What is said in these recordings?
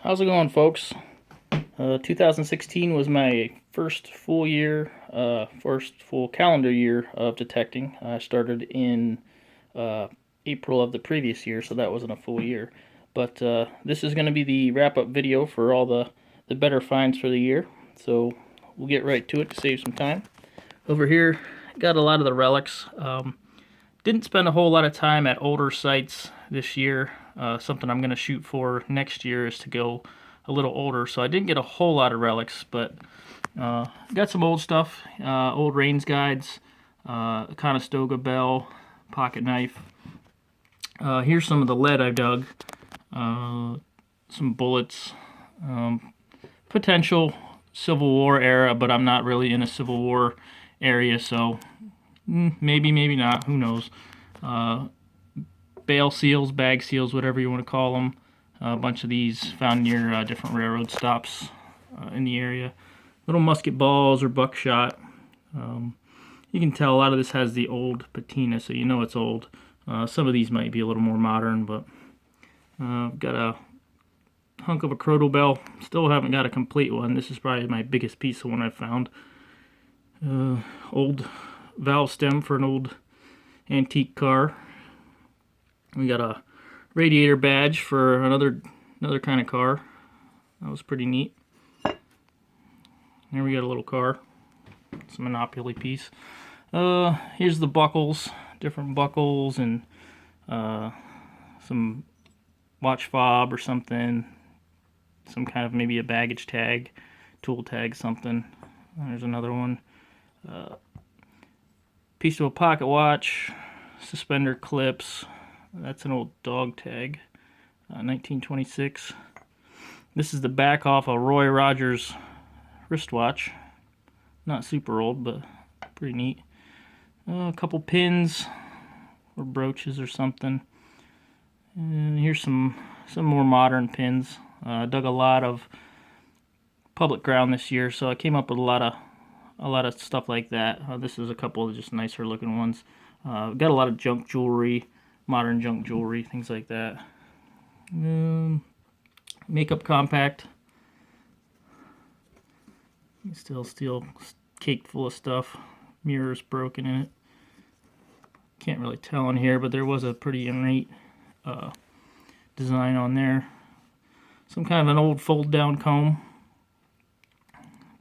How's it going, folks? 2016 was my first full year, first full calendar year of detecting. I started in uh, April of the previous year, so that wasn't a full year. But this is going to be the wrap-up video for all the better finds for the year. So we'll get right to it to save some time. Over here, got a lot of the relics. Didn't spend a whole lot of time at older sites this year. Something I'm going to shoot for next year is to go a little older, so I didn't get a whole lot of relics, but got some old stuff, old Rains guides, Conestoga bell, pocket knife. Here's some of the lead I dug, some bullets, potential Civil War era, but I'm not really in a Civil War area, so maybe, maybe not, who knows. Bale seals, bag seals, whatever you want to call them. A bunch of these found near different railroad stops in the area. Little musket balls or buckshot. You can tell a lot of this has the old patina, so you know it's old. Some of these might be a little more modern, but got a hunk of a crotal bell. Still haven't got a complete one. This is probably my biggest piece of one I've found. Old valve stem for an old antique car. We got a radiator badge for another kind of car. That was pretty neat. Here we got a little car. It's a Monopoly piece. Here's the buckles, different buckles, and some watch fob or something. Some kind of maybe a baggage tag, tool tag, something. There's another one. Piece of a pocket watch, suspender clips. That's an old dog tag, 1926. This is the back off a Roy Rogers wristwatch. Not super old, but pretty neat. A couple pins or brooches or something. And here's some more modern pins. Dug a lot of public ground this year, so I came up with a lot of stuff like that. This is a couple of just nicer looking ones. Got a lot of junk jewelry, modern junk jewelry, things like that. Makeup compact. Still steel caked full of stuff. Mirrors broken in it. Can't really tell in here, but there was a pretty ornate design on there. Some kind of an old fold down comb.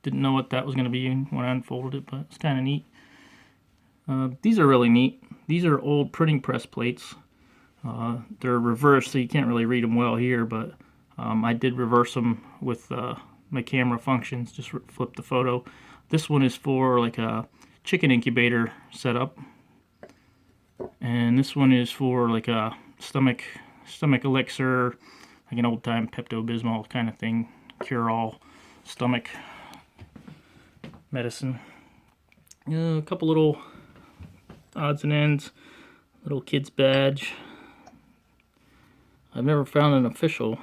Didn't know what that was going to be when I unfolded it, but it's kind of neat. These are really neat. These are old printing press plates. They're reversed, so you can't really read them well here, but I did reverse them with my camera functions, just flip the photo. This one is for like a chicken incubator setup, and this one is for like a stomach elixir, like an old time Pepto-Bismol kind of thing, cure all stomach medicine. A couple little odds and ends, little kid's badge. I've never found an official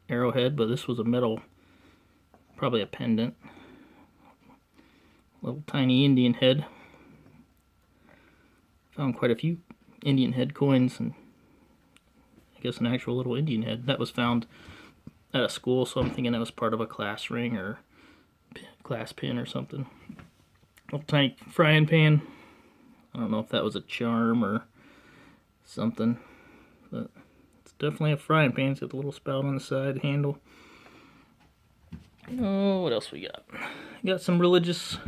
arrowhead, but this was a metal, probably a pendant. Little tiny Indian head. Found quite a few Indian head coins, and I guess an actual little Indian head. That was found at a school, so I'm thinking that was part of a class ring or class pin or something. Little tiny frying pan. I don't know if that was a charm or something, but it's definitely a frying pan. It's got the little spout on the side handle. Oh, what else we got? Got some religious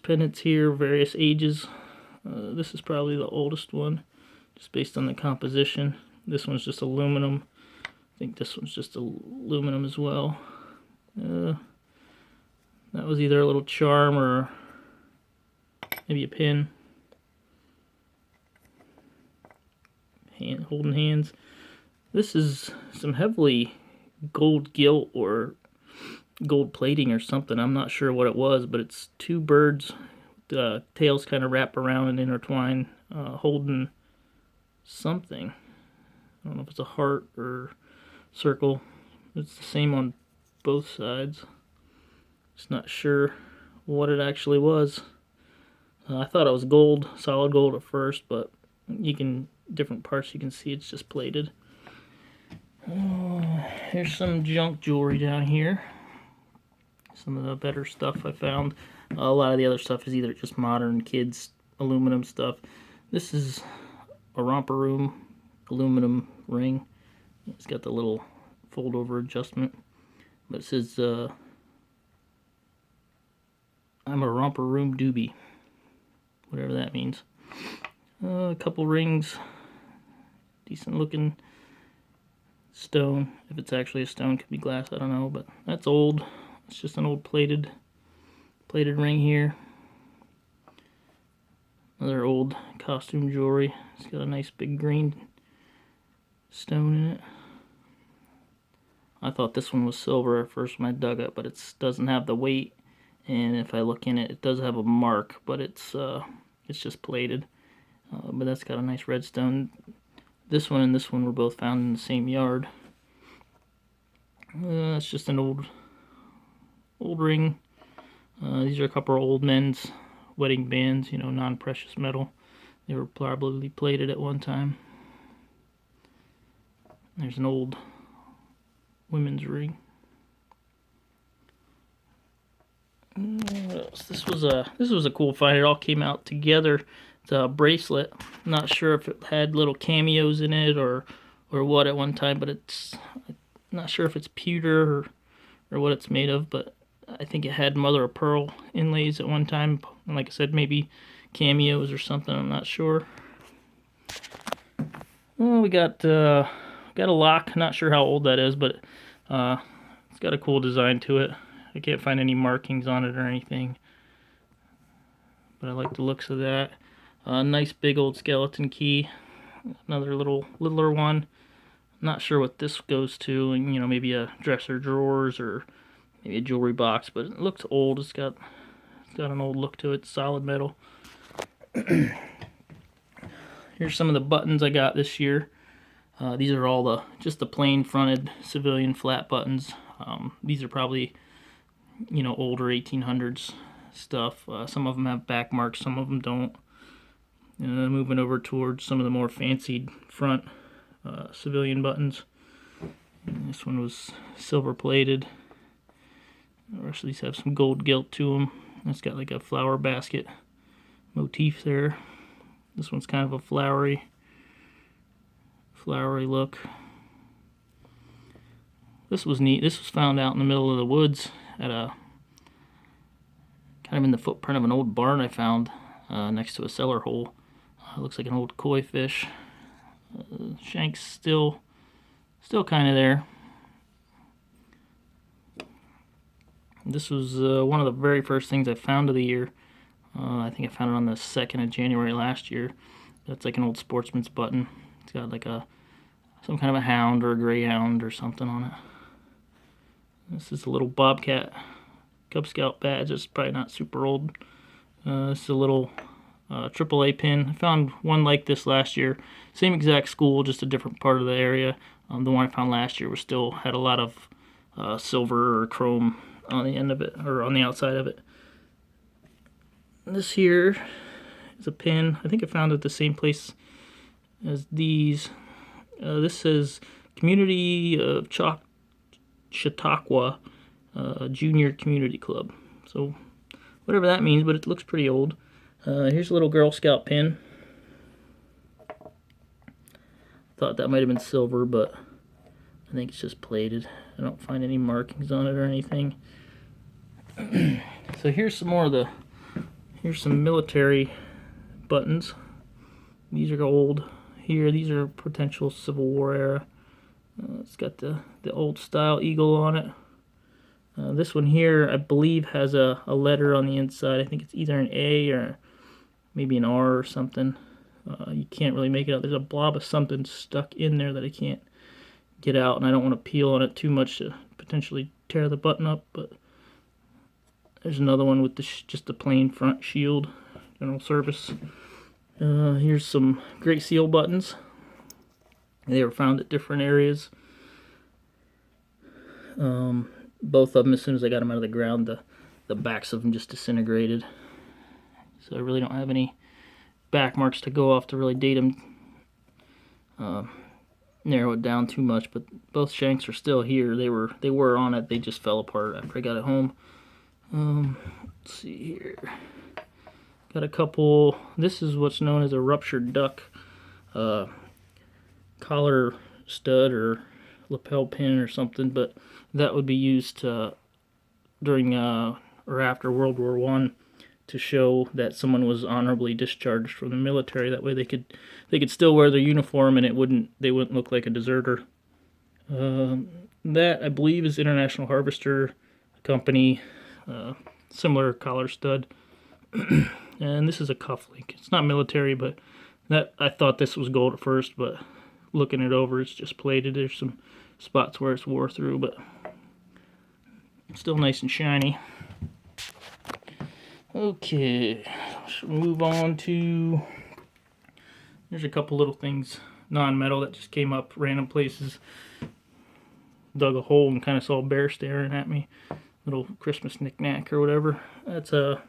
pendants here, various ages. This is probably the oldest one, just based on the composition. This one's just aluminum. I think this one's just aluminum as well. That was either a little charm or maybe a pin. Holding hands. This is some heavily gold gilt or gold plating or something. I'm not sure what it was, but it's two birds, the tails kind of wrap around and intertwine, holding something. I don't know if it's a heart or circle. It's the same on both sides. Just not sure what it actually was. I thought it was gold, solid gold at first, but different parts you can see it's just plated. Here's some junk jewelry down here. Some of the better stuff I found. A lot of the other stuff is either just modern kids aluminum stuff. This is a Romper Room aluminum ring. It's got the little fold over adjustment. But it says, I'm a Romper Room doobie. Whatever that means. A couple rings. Decent looking stone. If it's actually a stone, could be glass, I don't know. But that's old. It's just an old plated ring here. Another old costume jewelry. It's got a nice big green stone in it. I thought this one was silver at first when I dug it, but it doesn't have the weight. And if I look in it, it does have a mark, but it's just plated. But that's got a nice red stone. This one and this one were both found in the same yard. It's just an old ring. These are a couple of old men's wedding bands, you know, non-precious metal. They were probably plated at one time. There's an old women's ring. What else? This was a cool find. It all came out together. It's a bracelet. I'm not sure if it had little cameos in it or what at one time, but I'm not sure if it's pewter or what it's made of, but I think it had mother of pearl inlays at one time. And like I said, maybe cameos or something. I'm not sure. Well, we got a lock. Not sure how old that is, but it's got a cool design to it. I can't find any markings on it or anything, but I like the looks of that. Nice big old skeleton key. Another littler one. Not sure what this goes to, and you know, maybe a dresser drawers or maybe a jewelry box, but it looks old. It's got an old look to it. Solid metal. Here's some of the buttons I got this year. These are all just the plain fronted civilian flat buttons. These are probably, you know, older 1800s stuff. Some of them have back marks, some of them don't. Moving over towards some of the more fancied front civilian buttons. And this one was silver plated. The rest of these have some gold gilt to them. It's got like a flower basket motif there. This one's kind of a flowery look. This was neat. This was found out in the middle of the woods at kind of in the footprint of an old barn I found next to a cellar hole. It looks like an old koi fish. Shank's still kind of there. This was one of the very first things I found of the year. I think I found it on the 2nd of January last year. That's like an old Sportsman's button. It's got like some kind of a hound or a greyhound or something on it. This is a little Bobcat Cub Scout badge. It's probably not super old. This is a little AAA pin. I found one like this last year. Same exact school, just a different part of the area. The one I found last year still had a lot of silver or chrome on the end of it, or on the outside of it. This here is a pin. I think I found it at the same place as these. This says Community of Chautauqua Junior Community Club. So whatever that means, but it looks pretty old. Here's a little Girl Scout pin. Thought that might have been silver, but I think it's just plated. I don't find any markings on it or anything. So here's some more of here's some military buttons. These are old here. These are potential Civil War era. It's got the old style eagle on it. This one here, I believe, has a letter on the inside. I think it's either an A or maybe an R or something. You can't really make it out. There's a blob of something stuck in there that I can't get out, and I don't want to peel on it too much to potentially tear the button up, but there's another one with just the plain front shield, general service. Here's some Great Seal buttons. They were found at different areas. Both of them, as soon as I got them out of the ground, the backs of them just disintegrated. So I really don't have any back marks to go off to really date them. narrow it down too much, but both shanks are still here. They were on it. They just fell apart after I got it home. Let's see here. Got a couple. This is what's known as a ruptured duck collar stud or lapel pin or something, but that would be used during or after World War I to show that someone was honorably discharged from the military. That way they could still wear their uniform and they wouldn't look like a deserter. That I believe is International Harvester company, similar collar stud. And this is a cuff link. It's not military, but I thought this was gold at first, but looking it over, it's just plated. There's some spots where it's wore through, but still nice and shiny. Okay, so move on to, there's a couple little things, non-metal, that just came up random places. Dug a hole and kind of saw a bear staring at me. Little Christmas knick-knack or whatever. That's a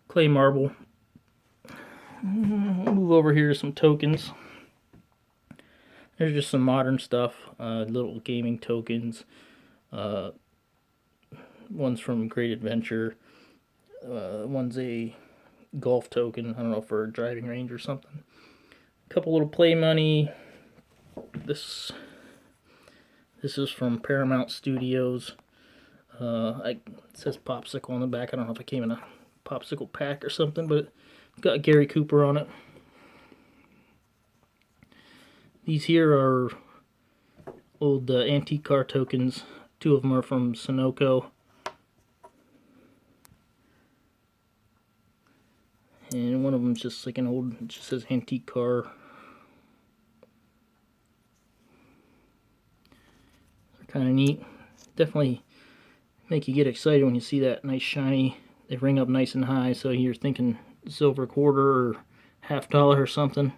clay marble. Move over here to some tokens. There's just some modern stuff, little gaming tokens. One's from Great Adventure. One's a golf token. I don't know, for a driving range or something. A couple little play money. This is from Paramount Studios. It says Popsicle on the back. I don't know if it came in a Popsicle pack or something, but it's got Gary Cooper on it. These here are old antique car tokens. Two of them are from Sunoco. And one of them's just like an old, it just says antique car. They're kind of neat. Definitely make you get excited when you see that nice shiny. They ring up nice and high, so you're thinking silver quarter or $50 or something.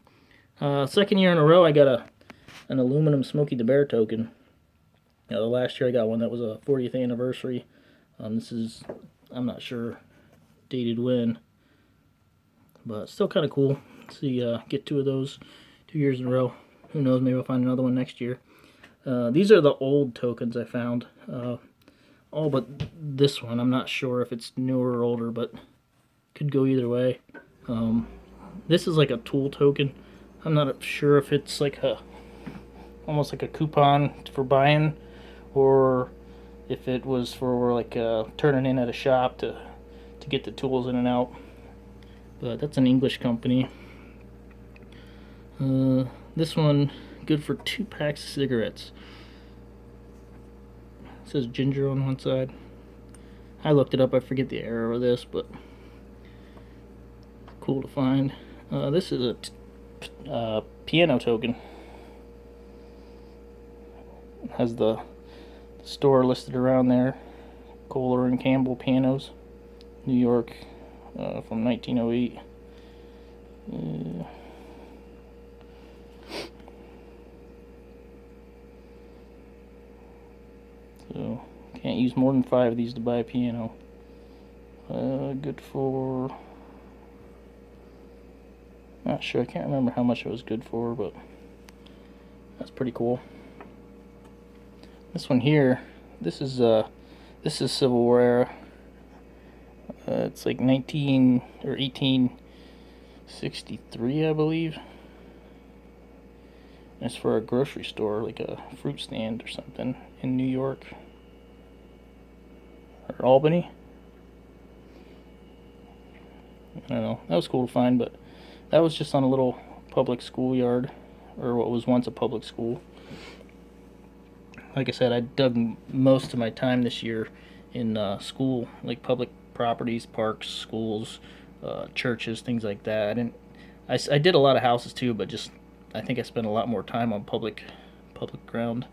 Second year in a row I got an aluminum Smokey the Bear token. The last year I got one that was a 40th anniversary. This is, I'm not sure dated when, but still kind of cool. See, get two of those 2 years in a row. Who knows, maybe I'll find another one next year. These are the old tokens I found. All but this one. I'm not sure if it's newer or older, but could go either way. This is like a tool token. I'm not sure if it's like almost like a coupon for buying, or if it was for like turning in at a shop to get the tools in and out. But that's an English company. This one, good for 2 packs of cigarettes. It says ginger on one side. I looked it up, I forget the error of this, but cool to find. This is a piano token. It has the store listed around there. Kohler and Campbell Pianos, New York, from 1908. So, can't use more than 5 of these to buy a piano. Good for, not sure, I can't remember how much it was good for, but that's pretty cool. This one here, this is Civil War era. It's like 1863, I believe. It's for a grocery store, like a fruit stand or something in New York or Albany. I don't know. That was cool to find, but that was just on a little public schoolyard, or what was once a public school. Like I said, I dug most of my time this year in school, like public properties, parks, schools, churches, things like that. I did a lot of houses too, but just I think I spent a lot more time on public ground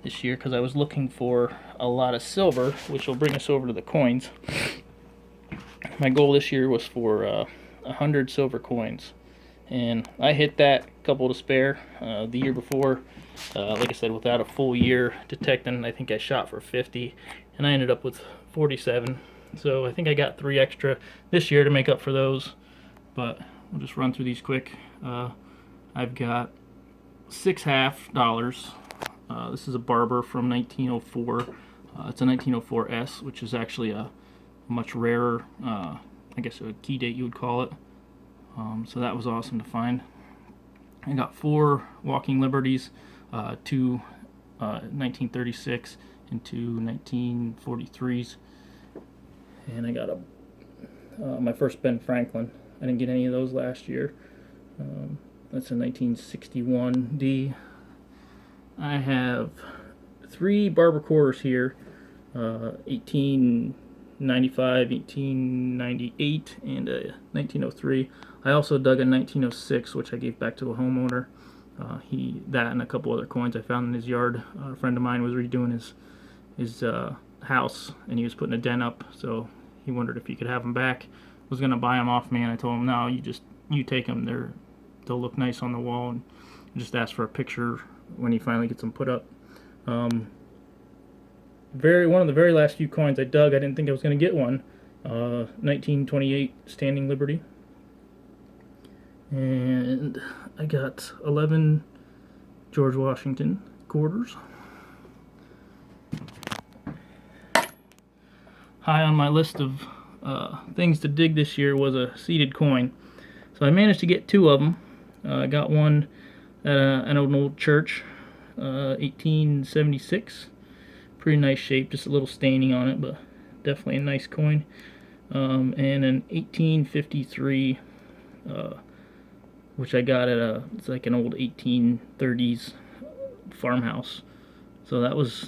this year because I was looking for a lot of silver, which will bring us over to the coins. My goal this year was for 100 silver coins, and I hit that, couple to spare. The year before, like I said, without a full year detecting, I think I shot for 50, and I ended up with 47. So I think I got 3 extra this year to make up for those, but we'll just run through these quick. I've got $6.50. This is a Barber from 1904. It's a 1904S, which is actually a much rarer, I guess a key date you would call it. So that was awesome to find. I got 4 Walking Liberties, 2 1936 and 2 1943s. And I got my first Ben Franklin. I didn't get any of those last year. That's a 1961D. I have 3 Barber quarters here, 1895, 1898, and a 1903. I also dug a 1906, which I gave back to a homeowner. That and a couple other coins I found in his yard. A friend of mine was redoing his house, and he was putting a dent up, so he wondered if he could have them back. Was gonna buy them off me, and I told him, no, you take them. They'll look nice on the wall, and just ask for a picture when he finally gets them put up. One of the very last few coins I dug, I didn't think I was going to get one. 1928 Standing Liberty. And I got 11 George Washington quarters. High on my list of things to dig this year was a seated coin. So I managed to get 2 of them. I got one at an old church, 1876. Pretty nice shape, just a little staining on it, but definitely a nice coin. And an 1853, which I got at it's like an old 1830s farmhouse. So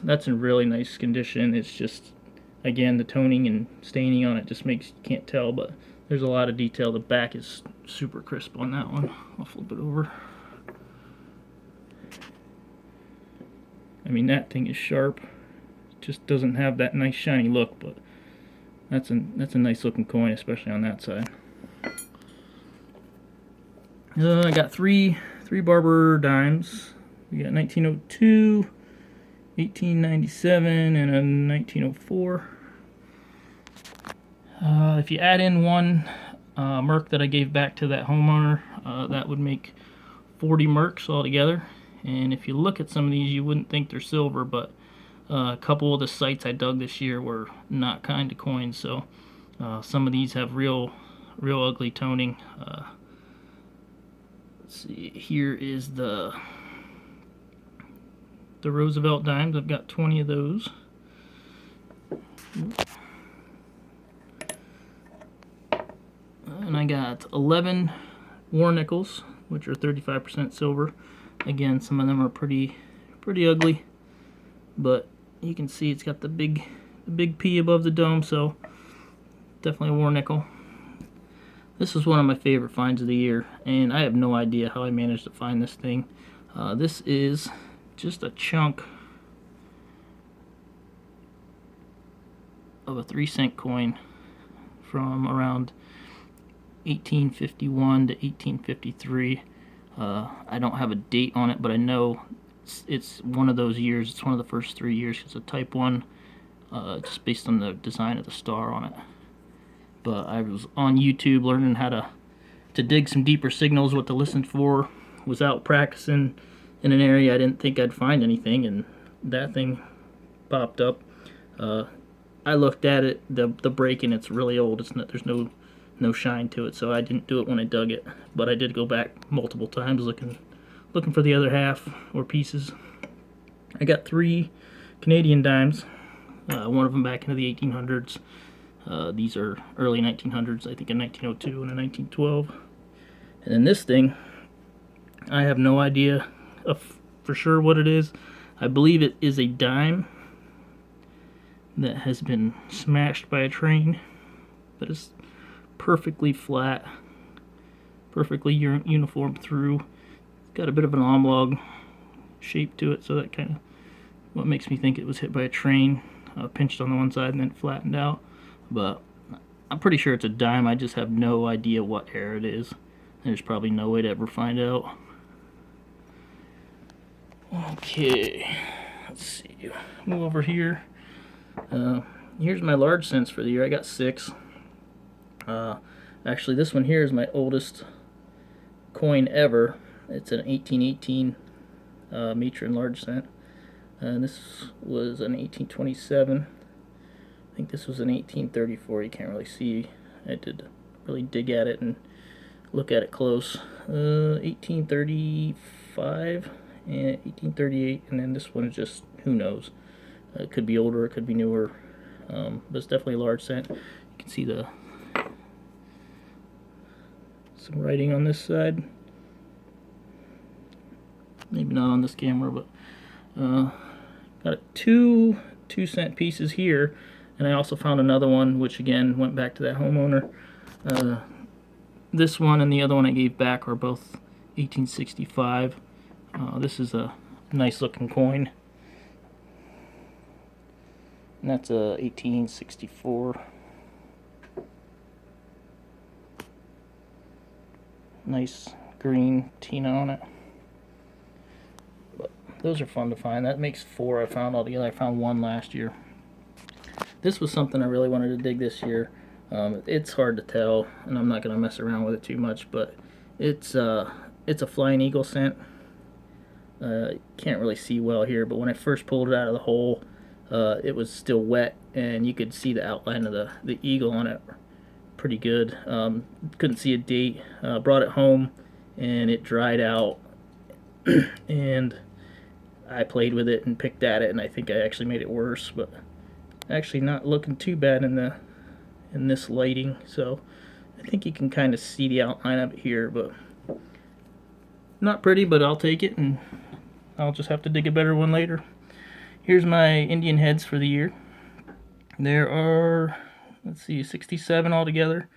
that's in really nice condition. It's just, again, the toning and staining on it just makes you can't tell, but there's a lot of detail. The back is super crisp on that one. I'll flip it over. I mean, that thing is sharp. Just doesn't have that nice shiny look, but that's a nice looking coin, especially on that side. I got three Barber dimes. We got 1902, 1897, and a 1904. If you add in one Merc that I gave back to that homeowner, that would make 40 Mercs altogether. And if you look at some of these, you wouldn't think they're silver, but a couple of the sites I dug this year were not kind of coins, so some of these have real ugly toning. Let's see, here is the Roosevelt dimes. I've got 20 of those. And I got 11 war nickels, which are 35% silver. Again, some of them are pretty ugly, but you can see it's got the big P above the dome, so definitely a war nickel. This is one of my favorite finds of the year, and I have no idea how I managed to find this thing. This is just a chunk of a 3-cent coin from around 1851 to 1853. I don't have a date on it, but I know it's one of those years. It's one of the first 3 years. It's a Type 1, just based on the design of the star on it. But I was on YouTube learning how to dig some deeper signals, what to listen for. Was out practicing in an area I didn't think I'd find anything, and that thing popped up. I looked at it, the break, and it's really old. There's no shine to it, so I didn't do it when I dug it. But I did go back multiple times looking for the other half or pieces. I got 3 Canadian dimes, one of them back into the 1800s. These are early 1900s, I think a 1902 and a 1912. And then this thing, I have no idea for sure what it is. I believe it is a dime that has been smashed by a train, but it's perfectly flat, perfectly uniform through. It's got a bit of an oblong shape to it, so that kind of what makes me think it was hit by a train, pinched on the one side and then flattened out. But I'm pretty sure it's a dime. I just have no idea what era it is. There's probably no way to ever find out. Okay, let's see. Move over here. Here's my large cents for the year. I got 6. Actually, this one here is my oldest coin ever. It's an 1818 Mitra enlarged cent. And this was an 1827. I think this was an 1834. You can't really see. I did really dig at it and look at it close. 1835 and 1838, and then this one is just, who knows. It could be older, it could be newer, but it's definitely a large cent. You can see some writing on this side. Maybe not on this camera, but got two 2-cent pieces here, and I also found another one, which again went back to that homeowner. This one and the other one I gave back are both 1865. This is a nice looking coin, and that's a 1864. Nice green tina on it. But those are fun to find. That makes 4 I found altogether. I found 1 last year. This was something I really wanted to dig this year. It's hard to tell, and I'm not going to mess around with it too much, but it's a Flying Eagle cent. Can't really see well here, but when I first pulled it out of the hole, it was still wet, and you could see the outline of the eagle on it pretty good. Couldn't see a date. Brought it home, and it dried out, and I played with it and picked at it, and I think I actually made it worse, but actually not looking too bad in this lighting. So I think you can kind of see the outline of it here, but not pretty, but I'll take it, and I'll just have to dig a better one later. Here's my Indian heads for the year. There are, let's see, 67 altogether.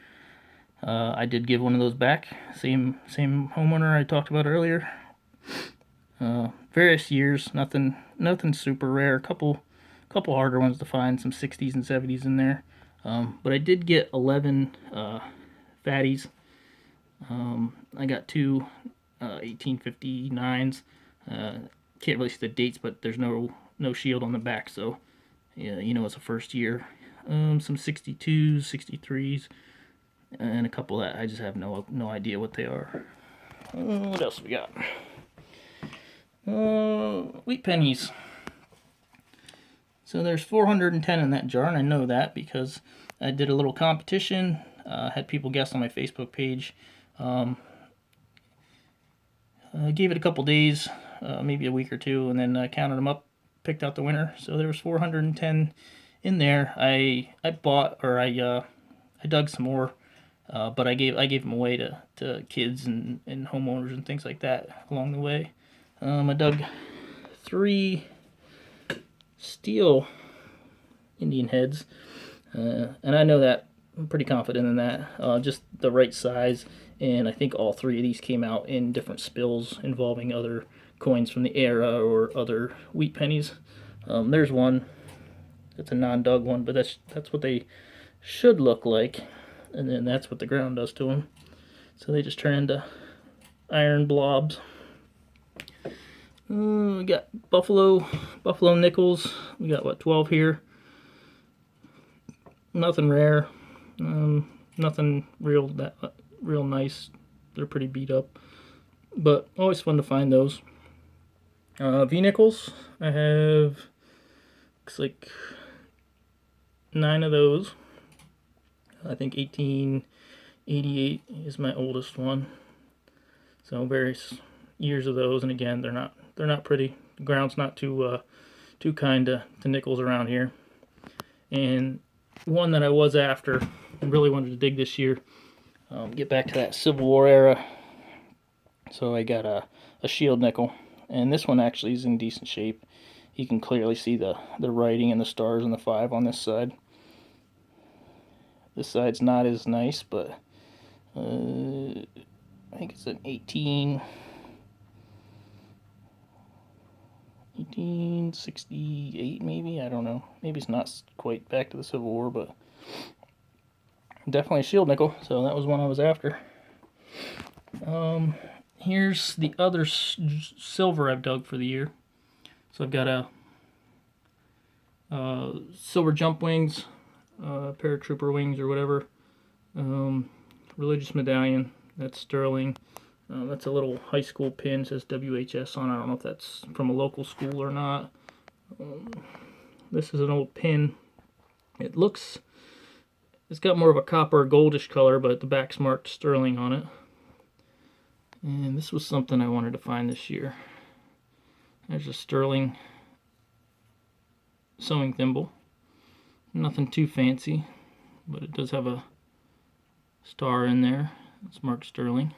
I did give one of those back. Same homeowner I talked about earlier. Various years, nothing super rare. A couple harder ones to find, some 60s and 70s in there. But I did get 11 fatties. I got 2 1859s. Can't really see the dates, but there's no shield on the back, so yeah, you know it's a first year. Some 62s, 63s, and a couple that I just have no idea what they are. What else we got? Wheat pennies. So there's 410 in that jar, and I know that because I did a little competition. Had people guess on my Facebook page. I gave it a couple days, maybe a week or two, and then counted them up, picked out the winner. So there was 410 in there. I dug some more, but I gave them away to kids and homeowners and things like that along the way. I dug 3 steel Indian heads, and I know that I'm pretty confident in that. Just the right size, and I think all 3 of these came out in different spills involving other coins from the era or other wheat pennies. There's one that's a non-dug one, but that's what they should look like, and then that's what the ground does to them. So they just turn into iron blobs. We got buffalo nickels. We got what, 12 here. Nothing rare. Nothing real nice. They're pretty beat up, but always fun to find those. V nickels. I have, looks like 9 of those. I think 1888 is my oldest one. So various years of those, and again, they're not pretty. The ground's not too kind to nickels around here. And one that I was after and really wanted to dig this year, get back to that Civil War era. So I got a shield nickel, and this one actually is in decent shape. You can clearly see the writing and the stars and the 5 on this side. This side's not as nice, but I think it's an 1868 maybe, I don't know. Maybe it's not quite back to the Civil War, but definitely a shield nickel, so that was one I was after. Here's the other silver I've dug for the year. So I've got a silver jump wings, paratrooper wings or whatever, religious medallion, that's sterling, That's a little high school pin, says WHS on it. I don't know if that's from a local school or not. This is an old pin. It's got more of a copper goldish color, but the back's marked sterling on it. And this was something I wanted to find this year. There's a sterling sewing thimble. Nothing too fancy, but it does have a star in there. It's marked sterling.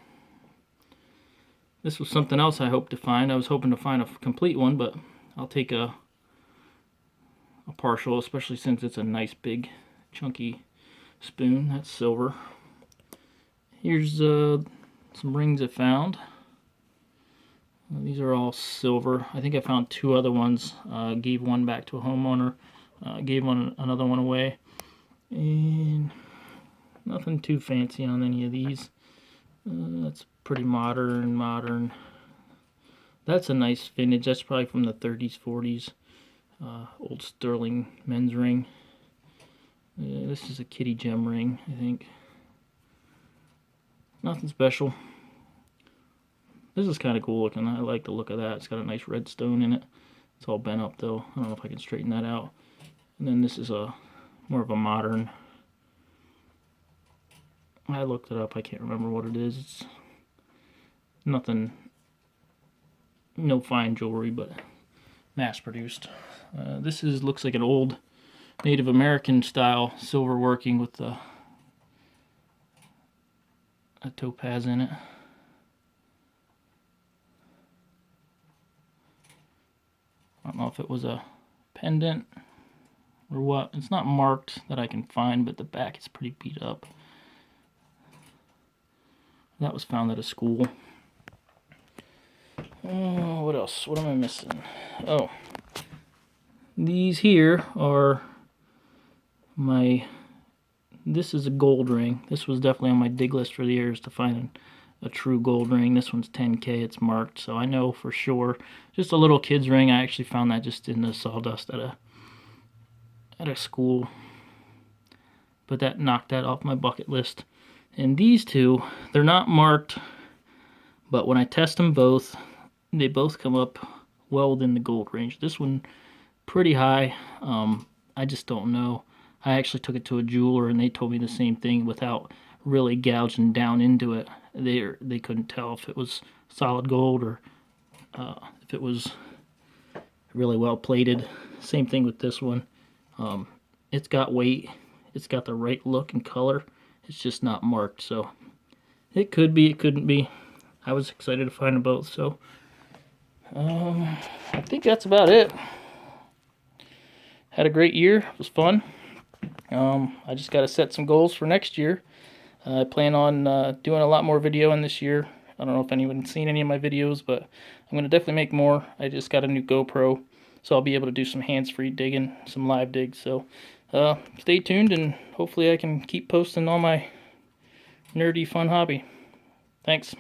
This was something else I hoped to find. I was hoping to find a complete one, but I'll take a partial, especially since it's a nice big chunky spoon. That's silver. Here's some rings I found. These are all silver. I think I found 2 other ones. Gave one back to a homeowner. Gave another one away. And nothing too fancy on any of these. That's pretty modern. That's a nice vintage. That's probably from the 30s, 40s. Old sterling men's ring. This is a kitty gem ring, I think. Nothing special. This is kind of cool looking. I like the look of that. It's got a nice red stone in it. It's all bent up though. I don't know if I can straighten that out. And then this is more of a modern. I looked it up. I can't remember what it is. It's nothing, no fine jewelry, but mass produced. This looks like an old Native American style silver working with a topaz in it. I don't know if it was a pendant or what. It's not marked that I can find, but the back is pretty beat up. That was found at a school. What else? What am I missing? Oh, these here are this is a gold ring. This was definitely on my dig list for the years to find a true gold ring. This one's 10K. It's marked, so I know for sure. Just a little kid's ring. I actually found that just in the sawdust at a school. But that knocked that off my bucket list. And these two, they're not marked, but when I test them both, they both come up well within the gold range. This one pretty high. I just don't know. I actually took it to a jeweler and they told me the same thing without really gouging down into it. They couldn't tell if it was solid gold or if it was really well plated. Same thing with this one. It's got weight. It's got the right look and color. It's just not marked, so it could be, it couldn't be. I was excited to find them both, so I think that's about it. Had a great year. It was fun. I just got to set some goals for next year. I plan on doing a lot more video in this year. I don't know if anyone's seen any of my videos, but I'm going to definitely make more. I just got a new GoPro, so I'll be able to do some hands-free digging, some live digs. So stay tuned, and hopefully I can keep posting all my nerdy fun hobby. Thanks.